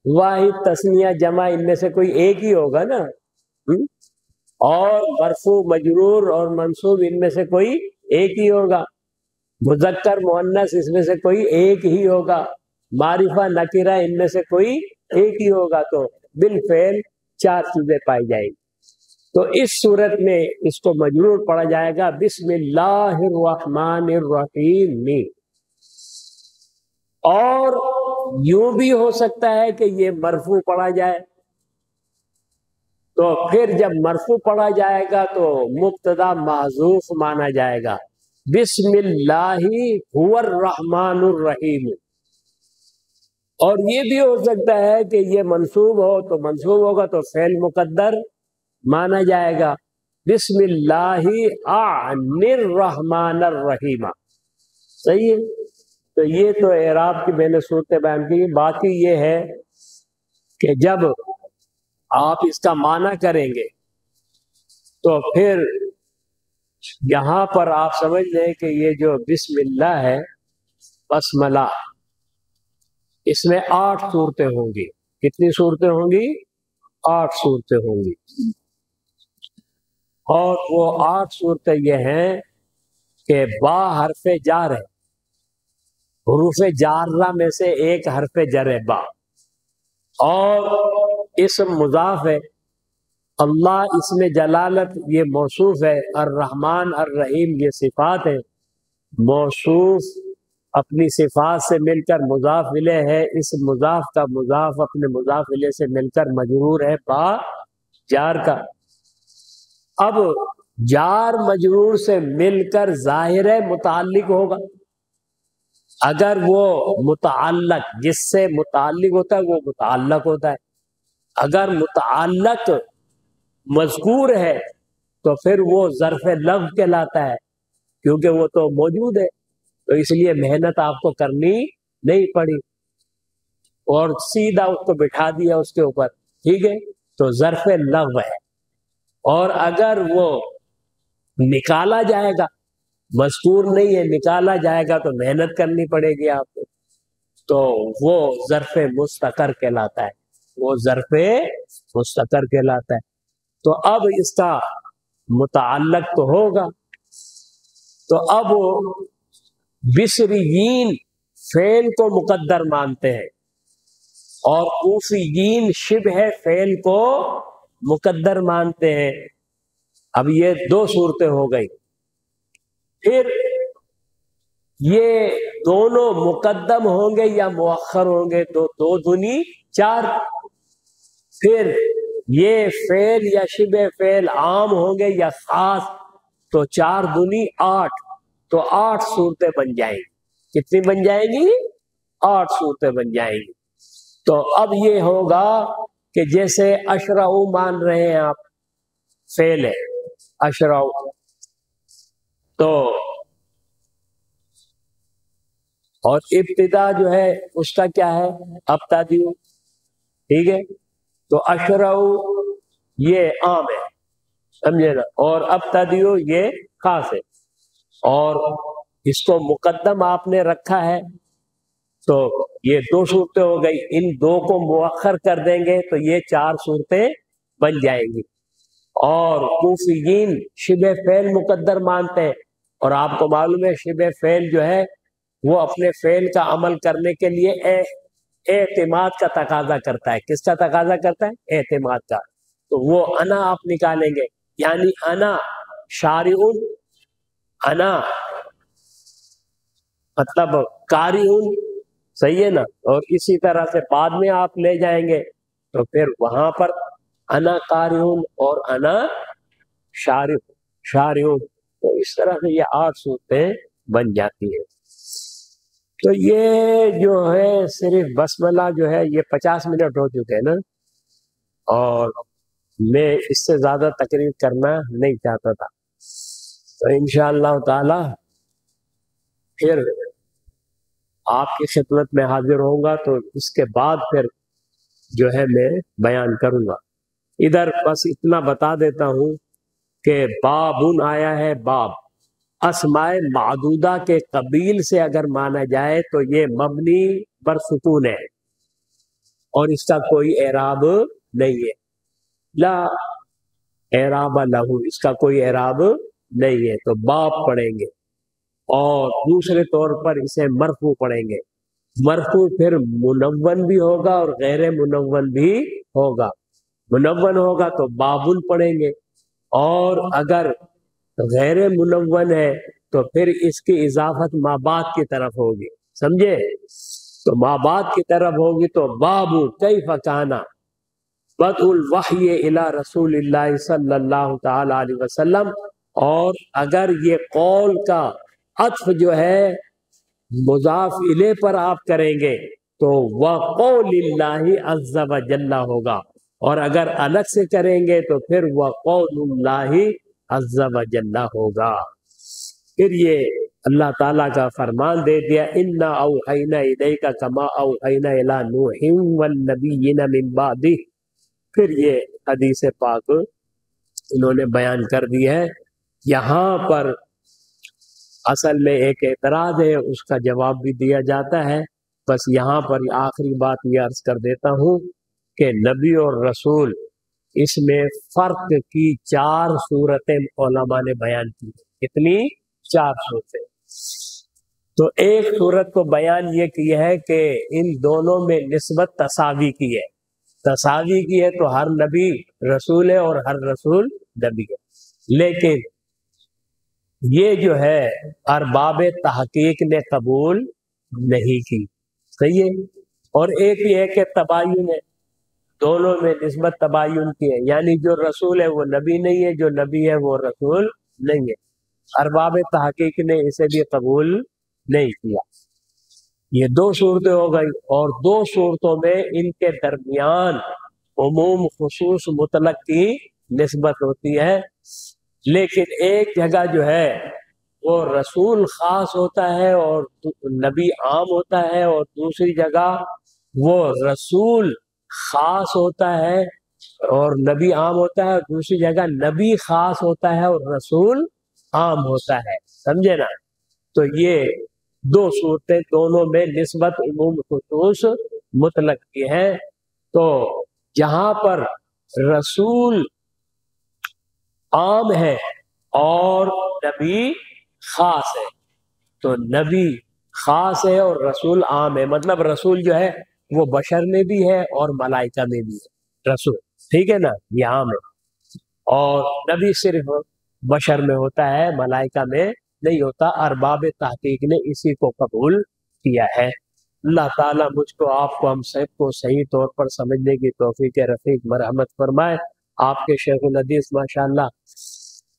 واحد، تثنیہ، جمع، ان میں سے کوئی ایک ہی ہوگا نا، اور مرفوع، مجرور اور منصوب ان میں سے کوئی ایک ہی ہوگا، مذکر، مؤنث اس میں سے کوئی ایک ہی ہوگا، معرفہ، نکرہ ان میں سے کوئی ایک ہی ہوگا، تو بالفعل 4 چیزیں پائی جائیں گی۔ تو اس صورت میں اس کو مجرور پڑھا جائے گا بسم اللہ الرحمن الرحیم میں. اور یوں بھی ہو سکتا ہے کہ یہ مرفوع پڑھا جائے، تو پھر جب مرفوع پڑھا جائے گا تو مبتدا محذوف مانا جائے گا، بسم اللہ هو الرحمن الرحیم. اور یہ بھی ہو سکتا ہے کہ یہ منصوب ہو، تو منصوب ہوگا تو فعل مقدر مانا جائے گا، بسم اللہ اعن الرحمن الرحیم. صحیح ہے؟ تو یہ تو اعراب کی میں نے صورتیں بیان کی. باقی یہ ہے کہ جب آپ اس کا معنی کریں گے تو پھر یہاں پر آپ سمجھ لیں کہ یہ جو بسم اللہ ہے، بسملہ، اس میں 8 صورتیں ہوں گی. کتنی صورتیں ہوں گی؟ 8 صورتیں ہوں گی. اور وہ 8 صورتیں یہ ہیں کہ با حرف جار ہے، حروف جارہ میں سے ایک حرف جر ہے با، اور اسم مضاف ہے، اللہ اسم جلالت یہ موصوف ہے، الرحمن الرحیم یہ صفات ہے. موصوف اپنی صفات سے مل کر مضاف الیہ ہے، اس مضاف کا مضاف اپنے مضاف الیہ سے مل کر مجرور ہے با جار کا. اب جار مجرور سے مل کر ظاہر ہے متعلق ہوگا. اگر وہ متعلق جس سے متعلق ہوتا ہے وہ متعلق ہوتا ہے، اگر متعلق مذکور ہے تو پھر وہ ظرف لفظ کہلاتا ہے، کیونکہ وہ تو موجود ہے. تو اس لیے محنت آپ کو کرنی نہیں پڑی اور سیدھا اس کو بٹھا دیا اس کے اوپر. ٹھیک ہے، تو ظرف لغو ہے. اور اگر وہ نکالا جائے گا، مذکور نہیں ہے، نکالا جائے گا تو محنت کرنی پڑے گی آپ کو، تو وہ ظرف مستقر کہلاتا ہے، وہ ظرف مستقر کہلاتا ہے. تو اب اس کا متعلق تو ہوگا. تو اب بصریین فعل کو مقدر مانتے ہیں اور کوفیین شبہ فعل کو مقدر مانتے ہیں. اب یہ 2 صورتیں ہو گئی. پھر یہ دونوں مقدم ہوں گے یا مؤخر ہوں گے تو 2 دونی 4. پھر یہ فعل یا شبہ فعل عام ہوں گے یا خاص تو 4 دونی 8، تو 8 صورتیں بن جائیں گی. کتنی بن جائیں گی؟ 8 صورتیں بن جائیں گی. تو اب یہ ہوگا کہ جیسے اشرعو مان رہے ہیں آپ، فعل ہے اشرعو، تو اور ابتدا جو ہے اس کا کیا ہے؟ ابتدیو. ٹھیک ہے، تو اشرعو یہ عام ہے، سمجھے نا، اور ابتدیو یہ خاص ہے. اور اس کو مقدم آپ نے رکھا ہے تو یہ 2 صورتیں ہو گئی. ان 2 کو مؤخر کر دیں گے تو یہ 4 صورتیں بن جائیں گی. اور کوفیین شبہ فعل مقدر مانتے ہیں، اور آپ کو معلوم ہے شبہ فعل جو ہے وہ اپنے فعل کا عمل کرنے کے لیے اعتماد کا تقاضا کرتا ہے. کس کا تقاضا کرتا ہے؟ اعتماد کا. تو وہ انا آپ نکالیں گے، یعنی انا شارعون، انا مطلب قارئون. صحیح ہے نا. اور اسی طرح سے بعد میں آپ لے جائیں گے تو پھر وہاں پر انا قارئون اور انا شارعون. تو اس طرح سے یہ 8 صورتیں بن جاتی ہیں. تو یہ جو ہے صرف بسملہ جو ہے یہ 50 منٹ ہو چکے ہیں نا، اور میں اس سے زیادہ تقریر کرنا نہیں چاہتا تھا. تو انشاءاللہ تعالی پھر آپ کی خدمت میں حاضر ہوں گا تو اس کے بعد پھر جو ہے میں بیان کروں گا. ادھر بس اتنا بتا دیتا ہوں کہ بابن آیا ہے. باب اسماء معدودہ کے قبیل سے اگر مانا جائے تو یہ مبنی بر سکون ہے اور اس کا کوئی اعراب نہیں ہے. لا اعراب لہو، اس کا کوئی اعراب نہیں ہے. تو باب پڑھیں گے. اور دوسرے طور پر اسے مرفوع پڑھیں گے. مرفوع پھر منون بھی ہوگا اور غیر منون بھی ہوگا. منون ہوگا تو بابن پڑھیں گے اور اگر غیر منون ہے تو پھر اس کی اضافت ما بعد کی طرف ہوگی، سمجھے؟ تو ما بعد کی طرف ہوگی تو باب کیف کان بدء الوحی الی رسول اللہ صلی اللہ تعالی علیہ وسلم، اور اگر یہ قول کا عطف جو ہے مضاف الیہ پر آپ کریں گے تو وقول اللہ عز وجل ہوگا، اور اگر الگ سے کریں گے تو پھر وقول اللہ عز وجل ہوگا۔ پھر یہ اللہ تعالیٰ کا فرمان دے دیا انا اوحینا الیک کما اوحینا الی نوح والنبیین من بعدہ۔ پھر یہ حدیث پاک انہوں نے بیان کر دی ہے۔ یہاں پر اصل میں ایک اعتراض ہے، اس کا جواب بھی دیا جاتا ہے، بس یہاں پر آخری بات یہ عرض کر دیتا ہوں کہ نبی اور رسول اس میں فرق کی 4 صورتیں علماء نے بیان کی۔ کتنی؟ 4 صورتیں۔ تو ایک صورت کو بیان یہ کی ہے کہ ان دونوں میں نسبت تساوی کی ہے، تساوی کی ہے تو ہر نبی رسول ہے اور ہر رسول نبی ہے، لیکن یہ جو ہے ارباب تحقیق نے قبول نہیں کی، صحیح ہے؟ اور ایک ہی ہے کہ تباین ہے، دونوں میں نسبت تباین کی ہے، یعنی جو رسول ہے وہ نبی نہیں ہے، جو نبی ہے وہ رسول نہیں ہے۔ ارباب تحقیق نے اسے بھی قبول نہیں کیا۔ یہ 2 صورتیں ہو گئی، اور 2 صورتوں میں ان کے درمیان عموم خصوص مطلق کی نسبت ہوتی ہے، لیکن ایک جگہ جو ہے وہ رسول خاص ہوتا ہے اور نبی عام ہوتا ہے، اور دوسری جگہ وہ رسول خاص ہوتا ہے اور نبی عام ہوتا ہے، اور دوسری جگہ نبی خاص ہوتا ہے اور رسول عام ہوتا ہے، سمجھے نا؟ تو یہ 2 صورتیں دونوں میں نسبت عموم خصوص مطلق کی ہے۔ تو جہاں پر رسول عام ہے اور نبی خاص ہے، تو نبی خاص ہے اور رسول عام ہے، مطلب رسول جو ہے وہ بشر میں بھی ہے اور ملائکہ میں بھی ہے رسول، ٹھیک ہے نا؟ یہ عام ہے، اور نبی صرف بشر میں ہوتا ہے، ملائکہ میں نہیں ہوتا۔ ارباب تحقیق نے اسی کو قبول کیا ہے۔ اللہ تعالیٰ مجھ کو، آپ کو، ہم سب کو صحیح طور پر سمجھنے کی توفیق رفیق مرحمت فرمائے۔ آپ کے شیخ الحدیث ماشاءاللہ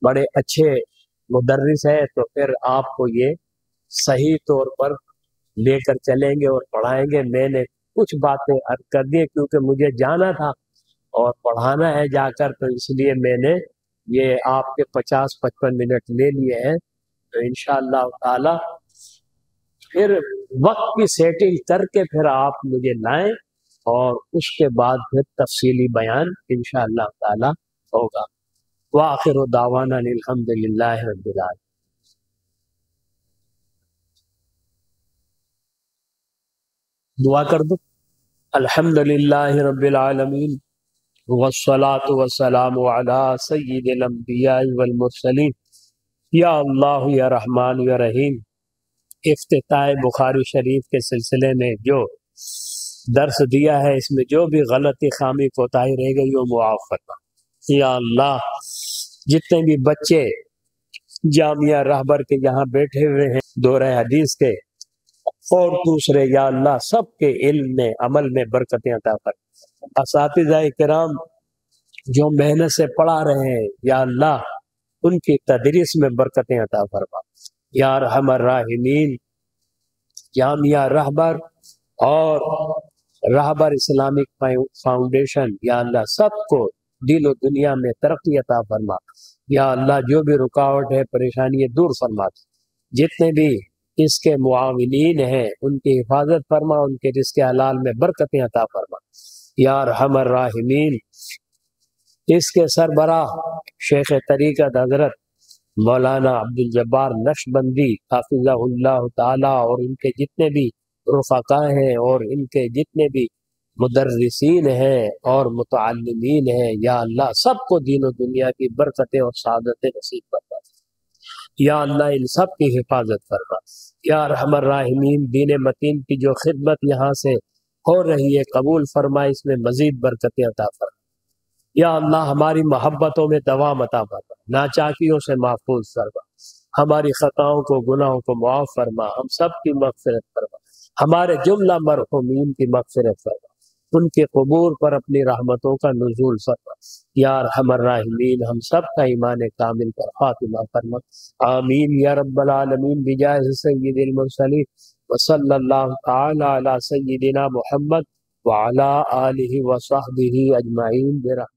بڑے اچھے مدرس ہے، تو پھر آپ کو یہ صحیح طور پر لے کر چلیں گے اور پڑھائیں گے۔ میں نے کچھ باتیں عرض کر دی کیونکہ مجھے جانا تھا اور پڑھانا ہے جا کر، تو اس لیے میں نے یہ آپ کے 50-55 منٹ لے لیے ہیں۔ تو انشاءاللہ تعالی پھر وقت کی سیٹنگ کر کے پھر آپ مجھے لائیں، اور اس کے بعد پھر تفصیلی بیان انشاءاللہ تعالی ہوگا۔ وآخر دعوانا الحمدللہ رب العالمین۔ دعا کر دو۔ الحمدللہ رب العالمین، والصلاة والسلام علی سید الانبیاء والمرسلین۔ یا اللہ یا رحمان یا رحیم، افتتاح بخاری شریف کے سلسلے میں جو درس دیا ہے، اس میں جو بھی غلطی خامی کوتاہی رہ گئی وہ معاف فرما۔ یا اللہ، جتنے بھی بچے جامعہ رہبر کے یہاں بیٹھے ہوئے ہیں دورہ حدیث کے اور دوسرے، یا اللہ سب کے علم میں عمل میں برکتیں عطا فرما۔ اساتذہ کرام جو محنت سے پڑھا رہے ہیں، یا اللہ ان کی تدریس میں برکتیں عطا فرما۔ یا ارحم الراحمین، جامعہ رہبر اور رہبر اسلامک فاؤنڈیشن، یا اللہ سب کو دین و دنیا میں ترقی عطا فرما۔ یا اللہ جو بھی رکاوٹ ہے، پریشانی دور فرما۔ جتنے بھی اس کے معاونین ہیں ان کی حفاظت فرما، ان کے رزق حلال میں برکتیں عطا فرما۔ یا ارحم الراحمین، اس کے سربراہ شیخ طریقت حضرت مولانا عبدالجبار نقشبندی حافظہ اللہ تعالی، اور ان کے جتنے بھی رفقاء ہیں اور ان کے جتنے بھی مدرسین ہیں اور متعلمین ہیں، یا اللہ سب کو دین و دنیا کی برکتیں اور سعادتیں نصیب فرما۔ یا اللہ ان سب کی حفاظت فرما۔ یا ارحم الراحمین، دین متین کی جو خدمت یہاں سے ہو رہی ہے قبول فرما، اس میں مزید برکتیں عطا فرما۔ یا اللہ ہماری محبتوں میں دوام عطا فرما، ناچاکیوں سے محفوظ فرما، ہماری خطاؤں کو گناہوں کو معاف فرما، ہم سب کی مغفرت فرما، ہمارے جملہ مرحومین کی مغفرت فرما، ان کے قبور پر اپنی رحمتوں کا نزول فرما، یا ارحم الراحمین ہم سب کا ایمان کامل پر خاتمہ فرما، آمین یا رب العالمین بجاہ سید المرسلین وصلی اللہ تعالی علی سیدنا محمد وعلی آلہ وصحبہ اجمعین برحمتہ